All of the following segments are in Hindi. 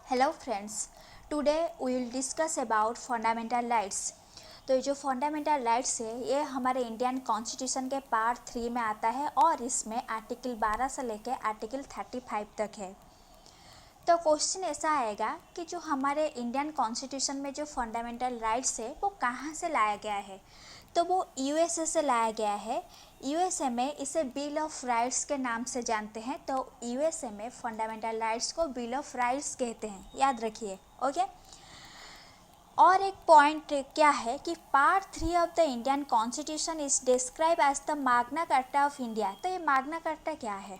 Hello friends, today we will discuss about fundamental rights. तो ये जो फंडामेंटल राइट्स है ये हमारे इंडियन कॉन्स्टिट्यूशन के पार्ट 3 में आता है और इसमें आर्टिकल 12 से लेकर आर्टिकल 35 तक है। तो क्वेश्चन ऐसा आएगा कि जो हमारे इंडियन कॉन्स्टिट्यूशन में जो फंडामेंटल राइट्स है वो कहाँ से लाया गया है। तो वो यूएसए से लाया गया है। यूएसए में इसे बिल ऑफ राइट्स के नाम से जानते हैं। तो यूएसए में फंडामेंटल राइट्स को बिल ऑफ राइट्स कहते हैं, याद रखिए। ओके। और एक पॉइंट क्या है कि part 3 of the Indian constitution is describe as the Magna Carta of India. तो ये माग्ना कार्टा क्या है?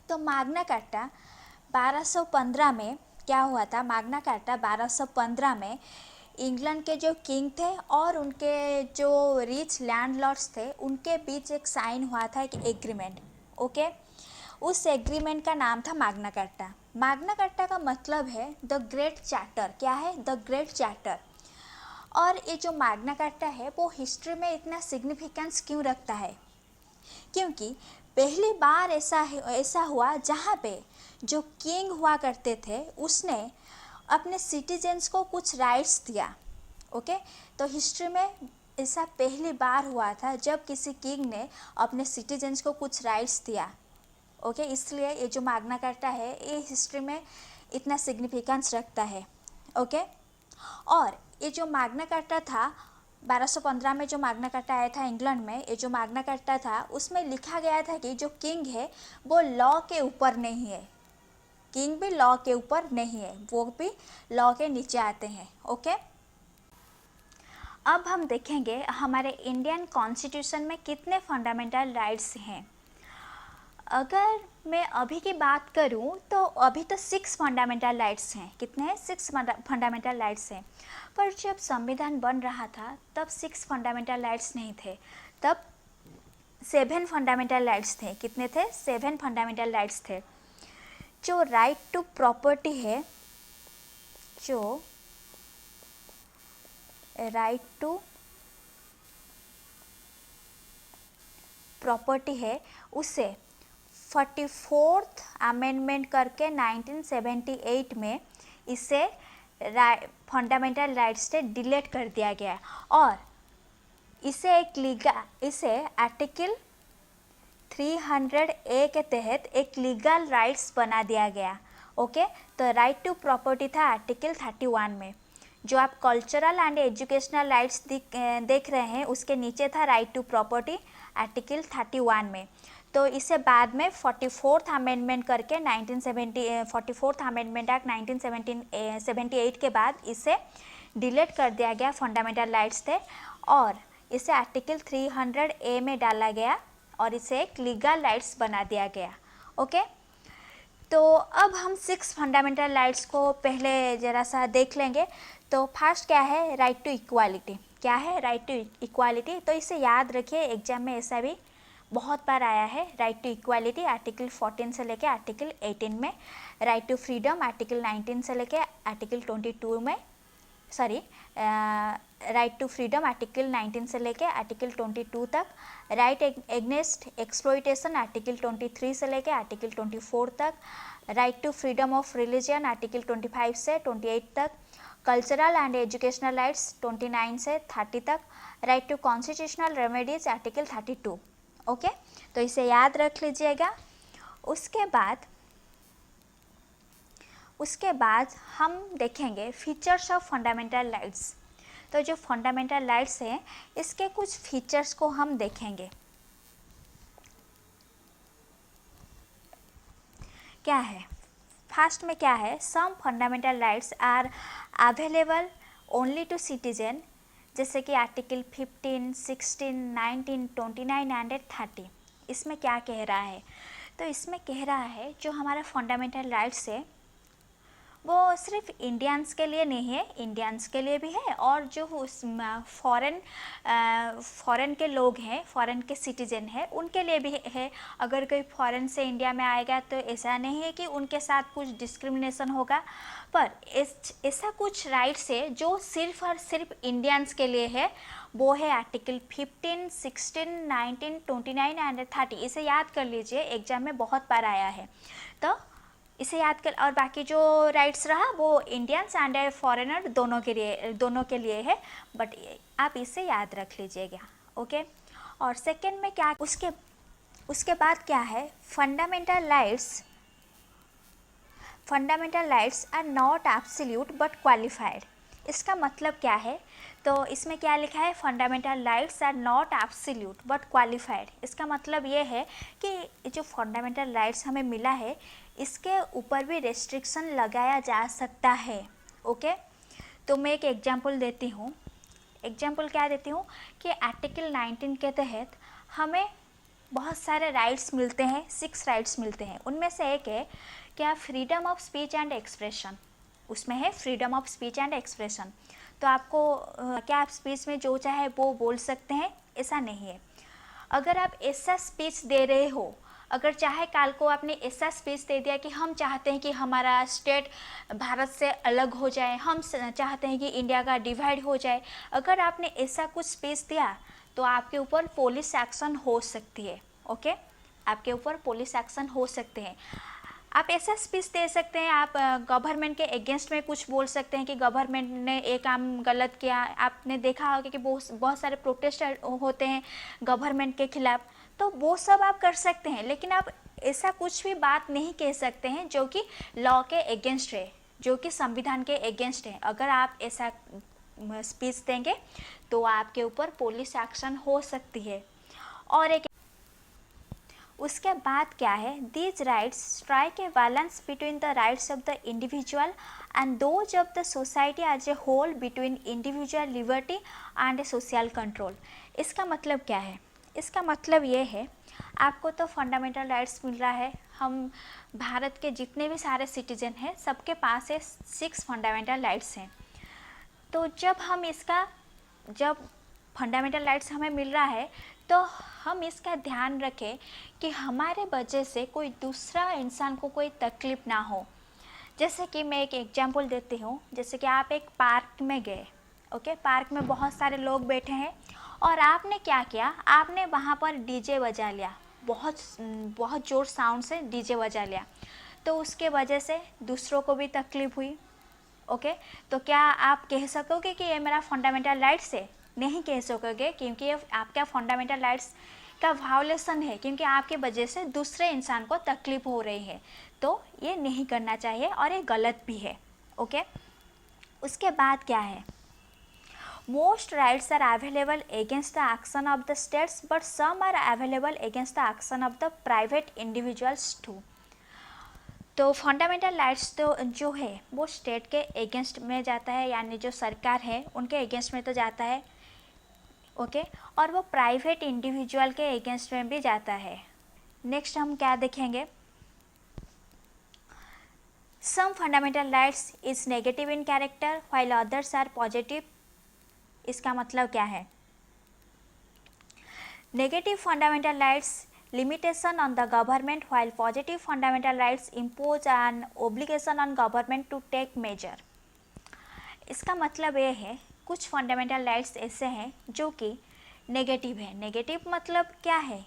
तो माग्ना कार्टा 1215 में क्या हुआ था? माग्ना कार्टा 1215 में इंग्लैंड के जो किंग थे और उनके जो रिच लैंडलॉर्ड्स थे उनके बीच एक साइन हुआ था, एक एग्रीमेंट। ओके। उस एग्रीमेंट का नाम था माग्ना कार्टा। माग्ना कार्टा का मतलब है द ग्रेट चार्टर। क्या है? The great charter. और ये जो माग्ना कार्टा है वो हिस्ट्री में इतना सिग्निफिकेंस क्यों रखता है? क्योंकि पहली बार ऐसा हुआ जहाँ पे जो किंग हुआ करते थे उसने अपने सिटीजन्स को कुछ राइट्स दिया। ओके। तो हिस्ट्री में ऐसा पहली बार हुआ था जब किसी किंग ने अपने सिटीजन्स को कुछ राइट्स दिया। ओके। इसलिए ये जो माग्ना कार्टा है ये हिस्ट्री में इतना सिग्निफिकेंस रखता है। ओके। और ये जो माग्ना कार्टा था 1215 में, जो माग्ना कार्टा आया था इंग्लैंड में, ये जो माग्ना कार्टा था उसमें लिखा गया था कि जो किंग है वो लॉ के ऊपर नहीं है। किंग भी लॉ के ऊपर नहीं है, वो भी लॉ के नीचे आते हैं। ओके। अब हम देखेंगे हमारे इंडियन कॉन्स्टिट्यूशन में कितने फंडामेंटल राइट्स हैं। अगर मैं अभी की बात करूं तो अभी तो 6 फंडामेंटल राइट्स हैं। कितने हैं? 6 फंडामेंटल राइट्स हैं। पर जब संविधान बन रहा था तब 6 फंडामेंटल राइट्स नहीं थे, तब 7 फंडामेंटल राइट्स थे। कितने थे? 7 फंडामेंटल राइट्स थे। जो राइट टू प्रॉपर्टी है, जो राइट टू प्रॉपर्टी है उसे 44th अमेंडमेंट करके 1978 में इसे फंडामेंटल राइट्स से डिलीट कर दिया गया और इसे आर्टिकल 300A के तहत एक लीगल राइट्स बना दिया गया। ओके। तो राइट टू प्रॉपर्टी था आर्टिकल 31 में। जो आप कल्चरल एंड एजुकेशनल राइट्स देख रहे हैं उसके नीचे था राइट टू प्रॉपर्टी आर्टिकल 31 में। तो इसे बाद में 44th अमेंडमेंट करके 44th अमेंडमेंट एक्ट 1978 के बाद इसे डिलीट कर दिया गया। फंडामेंटल राइट्स थे और इसे आर्टिकल 300A में डाला गया और इसे एक लीगल राइट्स बना दिया गया। ओके। तो अब हम 6 फंडामेंटल राइट्स को पहले ज़रा सा देख लेंगे। तो फर्स्ट क्या है? Right to equality. क्या है? Right to equality. तो इसे याद रखिए, एग्जाम में ऐसा भी बहुत बार आया है। राइट टू इक्वालिटी आर्टिकल 14 से लेके आर्टिकल 18 में। राइट टू फ्रीडम आर्टिकल 19 से लेके आर्टिकल 22 में। राइट टू फ्रीडम आर्टिकल 19 से लेके आर्टिकल 22 तक। राइट एग्नेस्ट एक्सप्लॉइटेशन आर्टिकल 23 से लेके आर्टिकल 24 तक। Right to freedom of religion article 25 से 28 तक। कल्चरल एंड एजुकेशनल राइट्स 29 से 30 तक। Right to constitutional remedies article 32। Okay. तो इसे याद रख लीजिएगा। उसके बाद हम देखेंगे फीचर्स ऑफ फंडामेंटल राइट्स। तो जो फंडामेंटल राइट्स हैं इसके कुछ फीचर्स को हम देखेंगे। क्या है? फर्स्ट में क्या है? Some fundamental rights are available only to citizen, जैसे कि आर्टिकल 15, 16, 19, 29 एंड 30। इसमें क्या कह रहा है? तो इसमें कह रहा है जो हमारा फंडामेंटल राइट्स है वो सिर्फ इंडियंस के लिए नहीं है, इंडियंस के लिए भी है और जो फॉरेन के लोग हैं, फॉरेन के सिटीजन हैं उनके लिए भी है। अगर कोई फॉरेन से इंडिया में आएगा तो ऐसा नहीं है कि उनके साथ कुछ डिस्क्रिमिनेशन होगा, पर ऐसा कुछ राइट्स है जो सिर्फ और सिर्फ इंडियंस के लिए है। वो है आर्टिकल 15, 16, 19, 29 एंड 30। इसे याद कर लीजिए, एग्जाम में बहुत बार आया है। तो इसे याद कर, और बाकी जो राइट्स रहा वो इंडियंस एंड फॉरेनर दोनों के लिए है, बट आप इसे याद रख लीजिएगा। ओके, और सेकंड में क्या, उसके बाद क्या है, fundamental rights are not absolute but qualified. इसका मतलब क्या है, तो इसमें क्या लिखा है, fundamental rights are not absolute but qualified. इसका मतलब ये है कि जो फंडामेंटल राइट्स हमें मिला है इसके ऊपर भी रेस्ट्रिक्शन लगाया जा सकता है। ओके, तो मैं एक एग्जांपल देती हूँ। एग्जांपल क्या देती हूँ कि आर्टिकल 19 के तहत हमें बहुत सारे राइट्स मिलते हैं, 6 राइट्स मिलते हैं। उनमें से एक है क्या, freedom of speech and expression. उसमें है freedom of speech and expression. तो आपको क्या आप स्पीच में जो चाहे वो बोल सकते हैं, ऐसा नहीं है। अगर आप ऐसा स्पीच दे रहे हो, अगर चाहे काल को आपने ऐसा स्पीच दे दिया कि हम चाहते हैं कि हमारा स्टेट भारत से अलग हो जाए, हम चाहते हैं कि इंडिया का डिवाइड हो जाए, अगर आपने ऐसा कुछ स्पीच दिया तो आपके ऊपर पुलिस एक्शन हो सकती है। ओके, आपके ऊपर पुलिस एक्शन हो सकते हैं। आप ऐसा स्पीच दे सकते हैं, आप गवर्नमेंट के अगेंस्ट में कुछ बोल सकते हैं कि गवर्नमेंट ने एक काम गलत किया। आपने देखा होगा कि बहुत सारे प्रोटेस्ट होते हैं गवर्नमेंट के खिलाफ, तो वो सब आप कर सकते हैं, लेकिन आप ऐसा कुछ भी बात नहीं कह सकते हैं जो कि लॉ के अगेंस्ट है, जो कि संविधान के अगेंस्ट है। अगर आप ऐसा स्पीच देंगे तो आपके ऊपर पुलिस एक्शन हो सकती है। और एक उसके बाद क्या है, these rights strike a balance between the rights of the individual and those of the society as a whole, between individual liberty and a social control. इसका मतलब क्या है, इसका मतलब ये है आपको तो फंडामेंटल राइट्स मिल रहा है, हम भारत के जितने भी सारे सिटीजन हैं सबके पास ये 6 फंडामेंटल राइट्स हैं। तो जब फंडामेंटल राइट्स हमें मिल रहा है तो हम इसका ध्यान रखें कि हमारे वजह से कोई दूसरा इंसान को कोई तकलीफ़ ना हो। जैसे कि मैं एक एग्जांपल देती हूँ, जैसे कि आप एक पार्क में गए। ओके, पार्क में बहुत सारे लोग बैठे हैं और आपने क्या किया, आपने वहाँ पर डीजे बजा लिया, बहुत ज़ोर साउंड से डीजे बजा लिया, तो उसके वजह से दूसरों को भी तकलीफ़ हुई। ओके, तो क्या आप कह सकोगे कि ये मेरा फंडामेंटल राइट्स है? नहीं कह सकोगे, क्योंकि ये आपका फंडामेंटल राइट्स का वायोलेशन है, क्योंकि आपके वजह से दूसरे इंसान को तकलीफ हो रही है। तो ये नहीं करना चाहिए और ये गलत भी है। ओके, उसके बाद क्या है, most rights are available against the action of the states but some are available against the action of the private individuals too. तो फंडामेंटल राइट्स तो जो है वो स्टेट के अगेंस्ट में जाता है, यानी जो सरकार है उनके अगेंस्ट में तो जाता है। ओके, और वो प्राइवेट इंडिविजुअल के अगेंस्ट में भी जाता है। नेक्स्ट हम क्या देखेंगे, some fundamental rights is negative in character while others are positive. इसका मतलब क्या है, negative fundamental rights limitation on the government while positive fundamental rights impose an obligation on government to take measure। इसका मतलब ये है कुछ फंडामेंटल राइट्स ऐसे हैं जो कि नेगेटिव है। नेगेटिव मतलब क्या है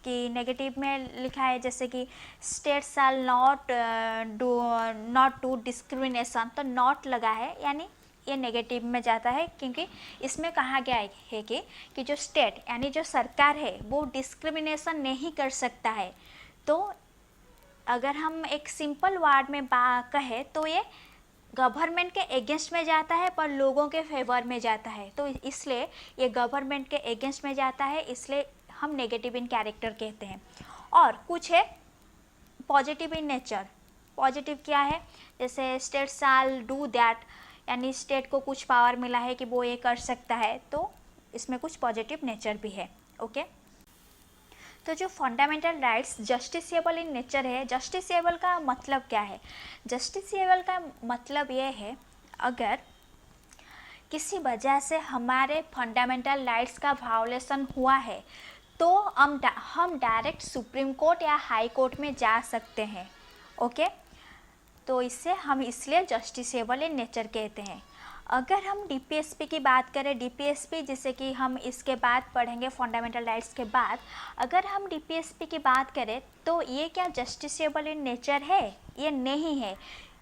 कि नेगेटिव में लिखा है जैसे कि state shall not do discrimination, तो नॉट लगा है यानी ये नेगेटिव में जाता है, क्योंकि इसमें कहा गया है कि जो स्टेट यानी जो सरकार है वो डिस्क्रिमिनेशन नहीं कर सकता है। तो अगर हम एक सिंपल वर्ड में कहें तो ये गवर्नमेंट के अगेंस्ट में जाता है पर लोगों के फेवर में जाता है, तो इसलिए ये गवर्नमेंट के अगेंस्ट में जाता है, इसलिए हम नेगेटिव इन कैरेक्टर कहते हैं। और कुछ है पॉजिटिव इन नेचर। पॉजिटिव क्या है, जैसे स्टेट शाल डू दैट, यानी स्टेट को कुछ पावर मिला है कि वो ये कर सकता है, तो इसमें कुछ पॉजिटिव नेचर भी है। ओके, तो जो fundamental rights justiciable in nature है, जस्टिसेबल का मतलब क्या है, जस्टिसेबल का मतलब ये है अगर किसी वजह से हमारे फंडामेंटल राइट्स का वायोलेशन हुआ है तो हम डायरेक्ट सुप्रीम कोर्ट या हाई कोर्ट में जा सकते हैं। ओके, तो इससे हम इसलिए जस्टिसेबल इन नेचर कहते हैं। अगर हम डीपीएसपी की बात करें, डीपीएसपी जिसे कि हम इसके बाद पढ़ेंगे फंडामेंटल राइट्स के बाद, अगर हम डीपीएसपी की बात करें तो ये क्या जस्टिसेबल इन नेचर है? ये नहीं है,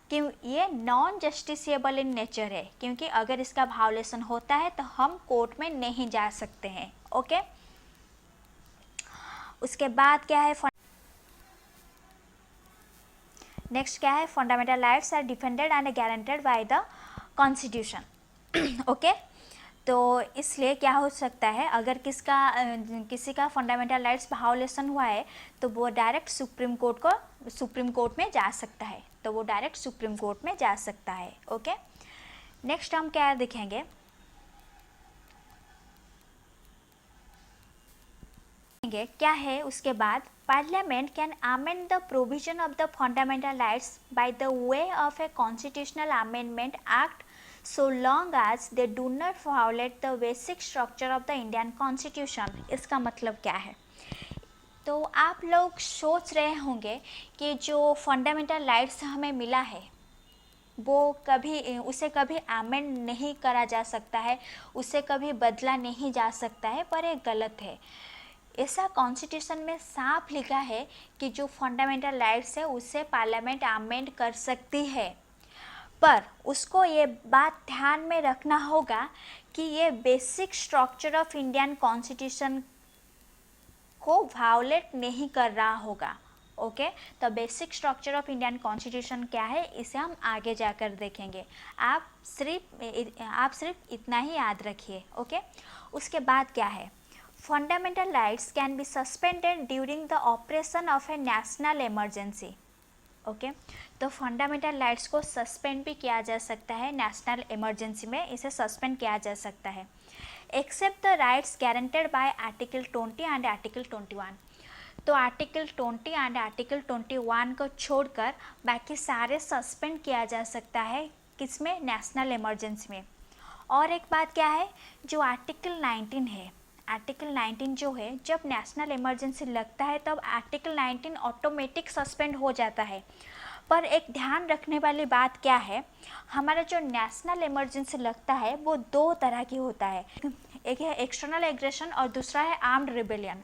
क्यों? ये नॉन जस्टिसेबल इन नेचर है, क्योंकि अगर इसका वायोलेशन होता है तो हम कोर्ट में नहीं जा सकते हैं। ओके, उसके बाद क्या है, नेक्स्ट क्या है, fundamental rights are defended and guaranteed by the constitution. Okay, तो इसलिए क्या हो सकता है, अगर किसी का फंडामेंटल राइट्स वायोलेशन हुआ है तो वो डायरेक्ट सुप्रीम कोर्ट में जा सकता है, तो वो डायरेक्ट सुप्रीम कोर्ट में जा सकता है। ओके, नेक्स्ट हम क्या देखेंगे, क्या है उसके बाद, parliament can amend the provision of the fundamental rights by the way of a constitutional amendment act so long as they do not violate the basic structure of the Indian Constitution। इसका मतलब क्या है? तो आप लोग सोच रहे होंगे कि जो फंडामेंटल राइट्स हमें मिला है वो उसे कभी अमेंड नहीं करा जा सकता है, उसे कभी बदला नहीं जा सकता है, पर ये गलत है। ऐसा कॉन्स्टिट्यूशन में साफ लिखा है कि जो फंडामेंटल राइट्स है उसे पार्लियामेंट अमेंड कर सकती है, पर उसको ये बात ध्यान में रखना होगा कि ये basic structure of Indian constitution को वायोलेट नहीं कर रहा होगा। ओके, तो basic structure of Indian constitution क्या है इसे हम आगे जाकर देखेंगे, आप सिर्फ इतना ही याद रखिए। ओके, उसके बाद क्या है, fundamental rights can be suspended during the operation of A national emergency. Okay, तो फंडामेंटल राइट्स को सस्पेंड भी किया जा सकता है, नेशनल इमरजेंसी में इसे सस्पेंड किया जा सकता है, except the rights guaranteed by article 20 and article 21। तो आर्टिकल 20 एंड आर्टिकल 21 को छोड़कर बाकी सारे सस्पेंड किया जा सकता है, किसमें? नेशनल इमरजेंसी में। और एक बात क्या है, जो आर्टिकल 19 है, आर्टिकल 19 जो है, जब नेशनल इमरजेंसी लगता है तब आर्टिकल 19 ऑटोमेटिक सस्पेंड हो जाता है। पर एक ध्यान रखने वाली बात क्या है, हमारा जो नेशनल इमरजेंसी लगता है वो दो तरह की होता है, एक है एक्सटर्नल एग्रेशन और दूसरा है आर्म्ड रिबेलियन।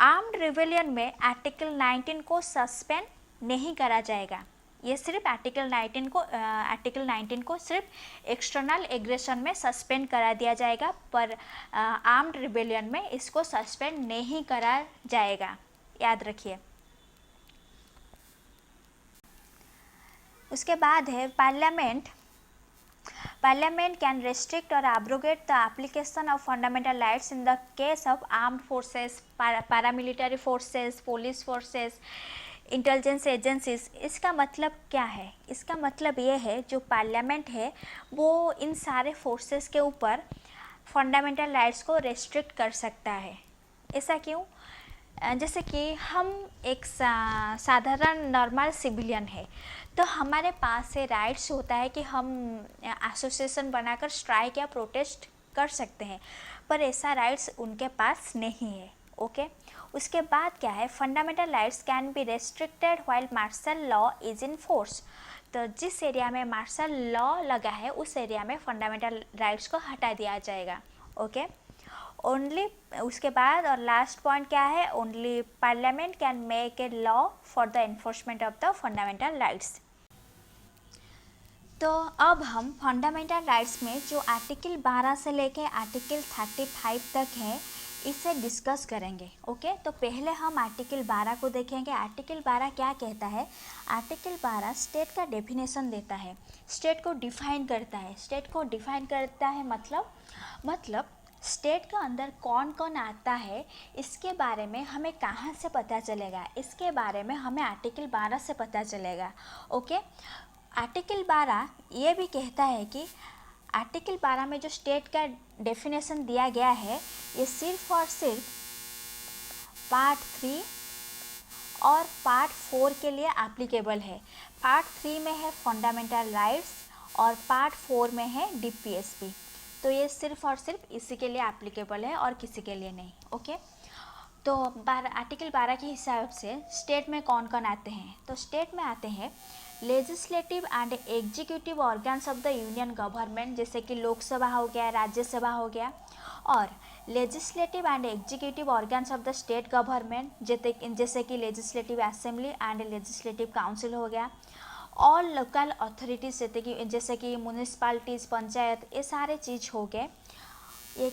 आर्म्ड रिबेलियन में आर्टिकल 19 को सस्पेंड नहीं करा जाएगा, ये सिर्फ आर्टिकल 19 को सिर्फ एक्सटर्नल एग्रेशन में सस्पेंड करा दिया जाएगा, पर आर्म्ड रिबेलियन में इसको सस्पेंड नहीं करा जाएगा, याद रखिए। उसके बाद है पार्लियामेंट कैन रेस्ट्रिक्ट और abrogate the application of fundamental rights in the case of armed forces, paramilitary forces, police forces, intelligence agencies. इसका मतलब क्या है? इसका मतलब ये है जो पार्लियामेंट है वो इन सारे फोर्सेस के ऊपर फंडामेंटल राइट्स को रेस्ट्रिक्ट कर सकता है। ऐसा क्यों? जैसे कि हम एक साधारण नॉर्मल सिविलियन है तो हमारे पास से राइट्स होता है कि हम एसोसिएशन बनाकर स्ट्राइक या प्रोटेस्ट कर सकते हैं, पर ऐसा राइट्स उनके पास नहीं है। ओके, उसके बाद क्या है, fundamental rights can be restricted while martial law is in force. तो जिस एरिया में मार्शल लॉ लगा है उस एरिया में फंडामेंटल राइट्स को हटा दिया जाएगा। ओके, ओनली उसके बाद और लास्ट पॉइंट क्या है, only parliament can make a law for the enforcement of the fundamental rights. तो अब हम फंडामेंटल राइट्स में जो आर्टिकल 12 से लेके आर्टिकल 35 तक है इसे डिस्कस करेंगे। ओके, तो पहले हम आर्टिकल 12 को देखेंगे। आर्टिकल 12 क्या कहता है? आर्टिकल 12 स्टेट का डेफिनेशन देता है, स्टेट को डिफाइन करता है। स्टेट को डिफाइन करता है मतलब स्टेट का अंदर कौन कौन आता है इसके बारे में हमें कहाँ से पता चलेगा, इसके बारे में हमें आर्टिकल 12 से पता चलेगा। ओके, आर्टिकल 12 ये भी कहता है कि आर्टिकल 12 में जो स्टेट का डेफिनेशन दिया गया है ये सिर्फ और सिर्फ पार्ट 3 और पार्ट 4 के लिए एप्लीकेबल है। पार्ट 3 में है फंडामेंटल राइट्स और पार्ट 4 में है डीपीएसपी। तो ये सिर्फ और सिर्फ इसी के लिए एप्लीकेबल है और किसी के लिए नहीं। ओके, तो आर्टिकल 12 के हिसाब से स्टेट में कौन कौन आते हैं, तो स्टेट में आते हैं legislative and executive organs of the union government, जैसे कि लोकसभा हो गया, राज्यसभा हो गया, और legislative and executive organs of the state government, जैसे कि legislative assembly and legislative council हो गया, ऑल लोकल अथॉरिटीज, जैसे कि म्यूनिसपालिटीज़, पंचायत, ये सारे चीज़ हो गए। एक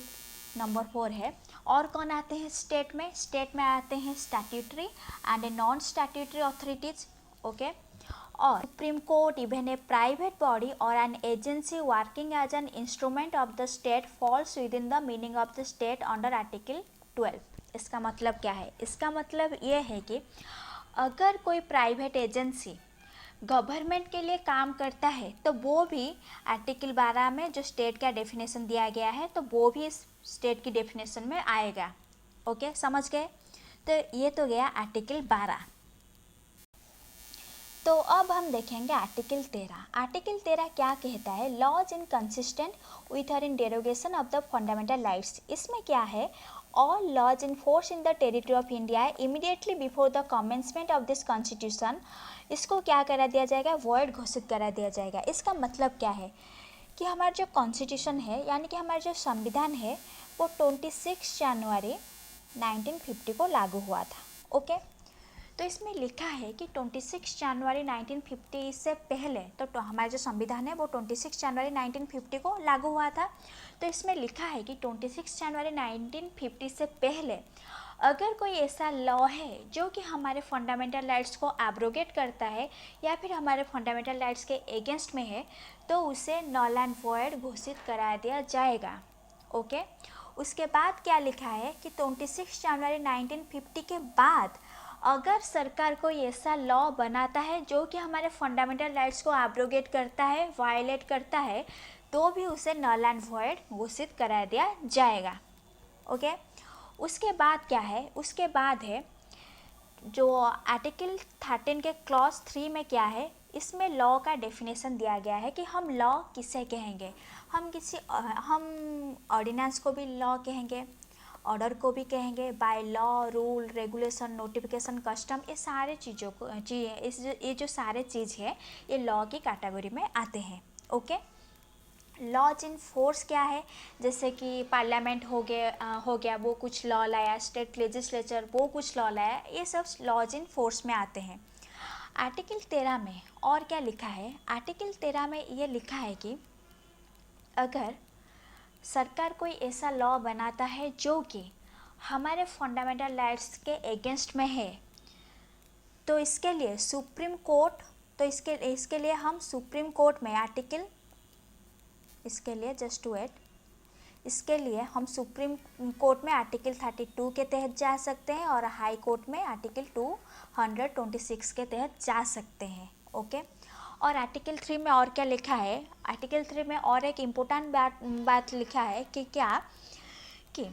नंबर 4 है। और कौन आते हैं स्टेट में, स्टेट में आते हैं statutory and non statutory authorities, okay. और Supreme Court, even a private body और an agency working as an instrument of the state falls with in the meaning of the state under article 12। इसका मतलब क्या है, इसका मतलब ये है कि अगर कोई प्राइवेट एजेंसी गवर्नमेंट के लिए काम करता है तो वो भी आर्टिकल 12 में जो स्टेट का डेफिनेशन दिया गया है तो वो भी इस स्टेट की डेफिनेशन में आएगा, ओके, समझ गए। तो ये तो गया आर्टिकल 12। तो अब हम देखेंगे आर्टिकल 13। आर्टिकल 13 क्या कहता है, लॉज इन कंसिस्टेंट विथ और in derogation of the fundamental rights. इसमें क्या है, all laws in force in the territory of India immediately before the commencement of this constitution, इसको क्या करा दिया जाएगा, वॉइड घोषित करा दिया जाएगा। इसका मतलब क्या है कि हमारा जो कॉन्स्टिट्यूशन है, यानी कि हमारा जो संविधान है, वो 26 जनवरी 1950 को लागू हुआ था, ओके। तो इसमें लिखा है कि 26 जनवरी 1950 से पहले तो हमारा जो संविधान है वो 26 जनवरी 1950 को लागू हुआ था। तो इसमें लिखा है कि 26 जनवरी 1950 से पहले अगर कोई ऐसा लॉ है जो कि हमारे फंडामेंटल राइट्स को एब्रोगेट करता है या फिर हमारे फंडामेंटल राइट्स के अगेंस्ट में है तो उसे नल एंड वॉइड घोषित करा दिया जाएगा, ओके। उसके बाद क्या लिखा है कि 26 जनवरी 1950 के बाद अगर सरकार कोई ऐसा लॉ बनाता है जो कि हमारे फंडामेंटल राइट्स को एब्रोगेट करता है, वायलेट करता है, तो भी उसे नल एंड वॉइड घोषित करा दिया जाएगा, ओके। उसके बाद क्या है, उसके बाद है जो आर्टिकल 13 के क्लॉज 3 में क्या है, इसमें लॉ का डेफिनेशन दिया गया है कि हम लॉ किसे कहेंगे। हम ऑर्डिनेंस को भी लॉ कहेंगे, ऑर्डर को भी कहेंगे, by law, rule, regulation, notification, custom, ये सारे चीज़ों को ये जो सारे चीज़ है ये लॉ की कैटेगरी में आते हैं, ओके। लॉज इन फोर्स क्या है, जैसे कि पार्लियामेंट हो गया वो कुछ लॉ लाया, स्टेट लेजिस्लेचर वो कुछ लॉ लाया, ये सब लॉज इन फोर्स में आते हैं। आर्टिकल 13 में और क्या लिखा है, आर्टिकल 13 में ये लिखा है कि अगर सरकार कोई ऐसा लॉ बनाता है जो कि हमारे फंडामेंटल राइट्स के अगेंस्ट में है तो इसके लिए सुप्रीम कोर्ट, तो इसके लिए हम सुप्रीम कोर्ट में आर्टिकल, इसके लिए जस्ट वेट, इसके लिए हम सुप्रीम कोर्ट में आर्टिकल 32 के तहत जा सकते हैं और हाई कोर्ट में आर्टिकल 226 के तहत जा सकते हैं, ओके। और आर्टिकल 3 में और क्या लिखा है, आर्टिकल 3 में और एक इम्पोर्टेंट बात लिखा है कि क्या कि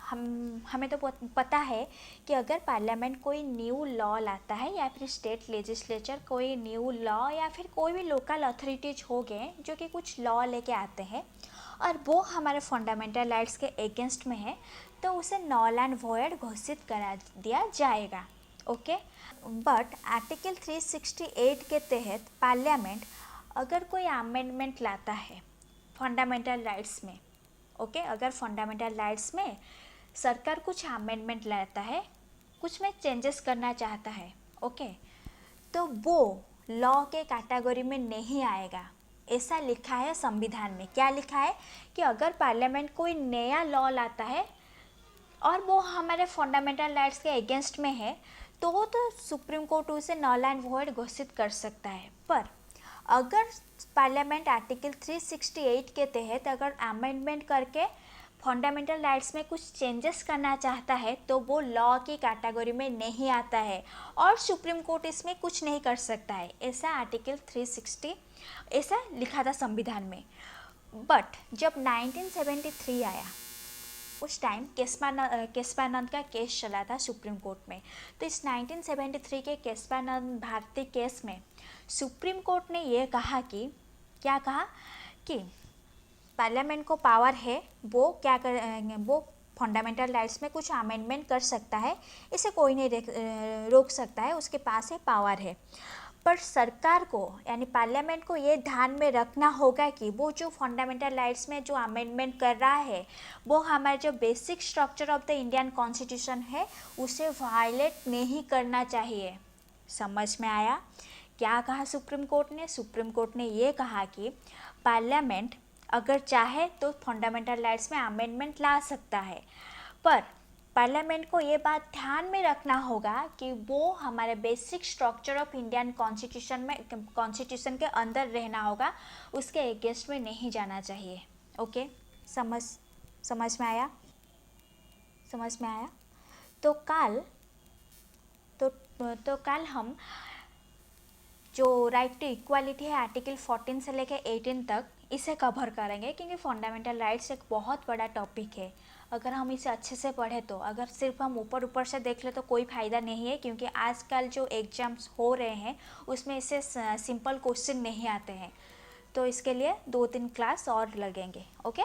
हमें तो पता है कि अगर पार्लियामेंट कोई न्यू लॉ लाता है या फिर स्टेट लेजिस्लेचर कोई न्यू लॉ या फिर कोई भी लोकल अथॉरिटीज हो गए जो कि कुछ लॉ लेके आते हैं और वो हमारे फंडामेंटल राइट्स के अगेंस्ट में है तो उसे नल एंड वॉइड घोषित करा दिया जाएगा, ओके। बट आर्टिकल 368 के तहत पार्लियामेंट अगर कोई अमेंडमेंट लाता है फंडामेंटल राइट्स में, ओके, अगर फंडामेंटल राइट्स में सरकार कुछ अमेंडमेंट लाता है, कुछ में चेंजेस करना चाहता है, ओके, तो वो लॉ के कैटेगरी में नहीं आएगा। ऐसा लिखा है संविधान में, क्या लिखा है कि अगर पार्लियामेंट कोई नया लॉ लाता है और वो हमारे फंडामेंटल राइट्स के अगेंस्ट में है तो सुप्रीम कोर्ट उसे नल एंड वॉइड घोषित कर सकता है। पर अगर पार्लियामेंट आर्टिकल 368 के तहत अगर अमेंडमेंट करके फंडामेंटल राइट्स में कुछ चेंजेस करना चाहता है तो वो लॉ की कैटेगरी में नहीं आता है और सुप्रीम कोर्ट इसमें कुछ नहीं कर सकता है। ऐसा आर्टिकल 360 ऐसा लिखा था संविधान में। बट जब 1973 आया उस टाइम केशवानंद का केस चला था सुप्रीम कोर्ट में। तो इस 1973 के केशवानंद भारती केस में सुप्रीम कोर्ट ने ये कहा कि क्या कहा कि पार्लियामेंट को पावर है वो क्या कर वो फंडामेंटल राइट्स में कुछ अमेंडमेंट कर सकता है, इसे कोई नहीं रोक सकता है, उसके पास ये पावर है। पर सरकार को यानी पार्लियामेंट को ये ध्यान में रखना होगा कि वो जो फंडामेंटल राइट्स में जो अमेंडमेंट कर रहा है वो हमारे जो basic structure of the Indian constitution है उसे वायलेट नहीं करना चाहिए। समझ में आया? क्या कहा सुप्रीम कोर्ट ने? सुप्रीम कोर्ट ने ये कहा कि पार्लियामेंट अगर चाहे तो फंडामेंटल राइट्स में अमेंडमेंट ला सकता है, पर पार्लियामेंट को ये बात ध्यान में रखना होगा कि वो हमारे basic structure of Indian constitution के अंदर रहना होगा, उसके अगेंस्ट में नहीं जाना चाहिए। ओके, समझ में आया? समझ में आया? तो कल हम जो राइट टू इक्वालिटी है आर्टिकल 14 से लेकर 18 तक इसे कवर करेंगे, क्योंकि फंडामेंटल राइट्स एक बहुत बड़ा टॉपिक है। अगर हम इसे अच्छे से पढ़ें तो, अगर सिर्फ हम ऊपर ऊपर से देख ले तो कोई फ़ायदा नहीं है, क्योंकि आजकल जो एग्ज़ाम्स हो रहे हैं उसमें इसे सिंपल क्वेश्चन नहीं आते हैं। तो इसके लिए 2-3 क्लास और लगेंगे। ओके।